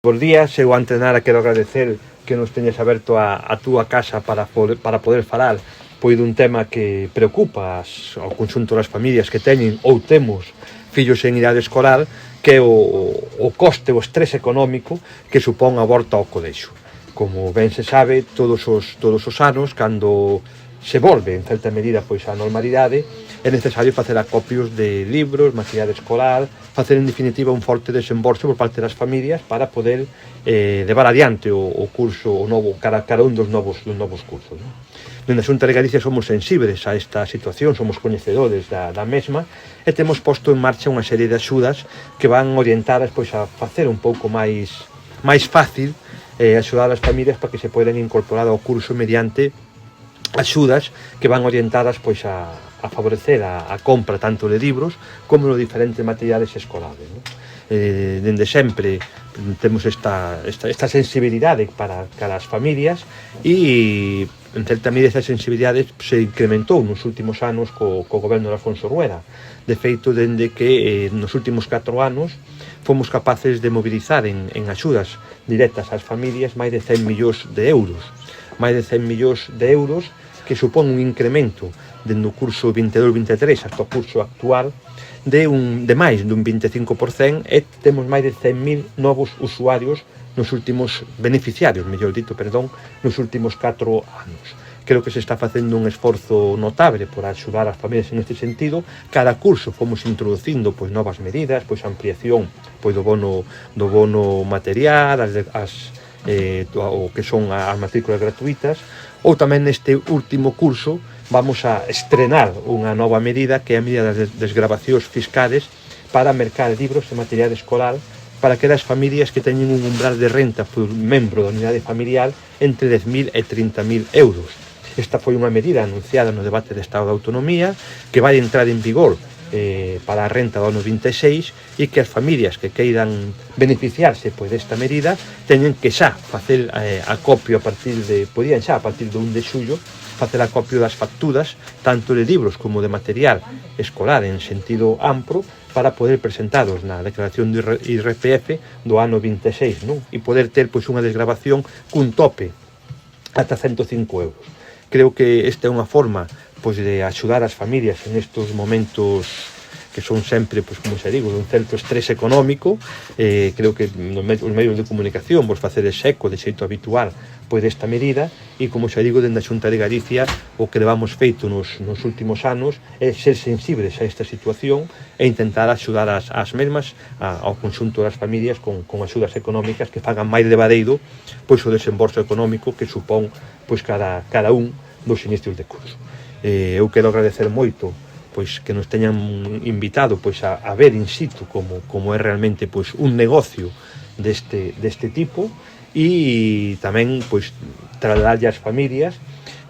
Bos días, eu antes de nada quero agradecer que nos teñes aberto a túa casa para poder falar pois dun tema que preocupa ao conxunto das familias que teñen ou temos fillos en idade escolar, que é o coste, o estrés económico que supón a volta ao colexio. Como ben se sabe, todos os anos, cando se volve en certa medida pois a normalidade, é necesario facer acopios de libros, material escolar, facer en definitiva un forte desembolso por parte das familias para poder levar adiante o curso, o novo, cada un dos novos cursos, non? Dende a Xunta de Galicia somos sensibles a esta situación, somos coñecedores da mesma e temos posto en marcha unha serie de axudas que van orientadas pois a facer un pouco máis fácil axudar as familias para que se poden incorporar ao curso mediante axudas que van orientadas pois a favorecer a compra tanto de libros como de diferentes materiales escolares, non? Dende sempre temos esta sensibilidade para as familias e en certa medida esa sensibilidade se incrementou nos últimos anos co goberno de Alfonso Rueda. De feito, dende que nos últimos 4 anos fomos capaces de mobilizar en axudas directas ás familias máis de 100 millóns de euros. Máis de 100 millóns de euros que supón un incremento dende o curso 22-23 hasta o curso actual de máis dun 25% e temos máis de 100.000 novos usuarios nos últimos beneficiarios, mellor dito, perdón, nos últimos 4 anos. Creo que se está facendo un esforzo notable por axudar as familias en este sentido. Cada curso fomos introducindo pois novas medidas, pois ampliación pois do bono material, o que son as matrículas gratuitas, ou tamén neste último curso vamos a estrenar unha nova medida que é a medida das desgravacións fiscales para mercar libros e material escolar para aquelas familias que teñen un umbral de renta por membro da unidade familiar entre 10.000 e 30.000 euros. Esta foi unha medida anunciada no debate de Estado de Autonomía que vai entrar en vigor para a renta do ano 26 e que as familias que queiran beneficiarse pois desta medida teñen que xa facer acopio podían xa a partir do 1 de xullo facer acopio das facturas tanto de libros como de material escolar en sentido amplo para poder presentados na declaración de IRPF do ano 26, non? E poder ter pois unha desgravación cun tope ata 105 euros. Creo que esta é unha forma pois de axudar as familias en estes momentos que son sempre, pois como xa digo, dun certo estrés económico. Creo que os medios de comunicación vos facedes eco de xeito habitual pois desta medida e, como xa digo, dende a Xunta de Galicia o que levamos feito nos últimos anos é ser sensibles a esta situación e intentar axudar as mesmas ao conxunto das familias con axudas económicas que fagan máis levadeiro pois o desembolso económico que supón pois cada un dos inicios de curso. Eu quero agradecer moito pois que nos teñan invitado pois a ver in situ como é realmente pois un negocio deste tipo e tamén pois trasladarlle ás familias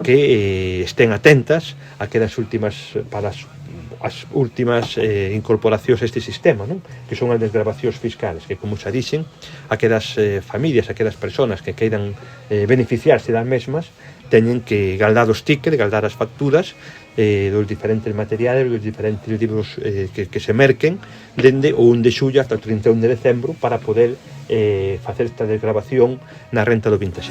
que estén atentas a que as últimas incorporacións a este sistema, non? Que son as desgravacións fiscales, que como xa dixen, aquelas familias, aquelas persoas que queiran beneficiarse das mesmas teñen que galdar os tickets, galdar as facturas dos diferentes materiales, dos diferentes libros que se merquen dende o 1 de xullo hasta o 31 de decembro para poder facer esta desgravación na renta do 26.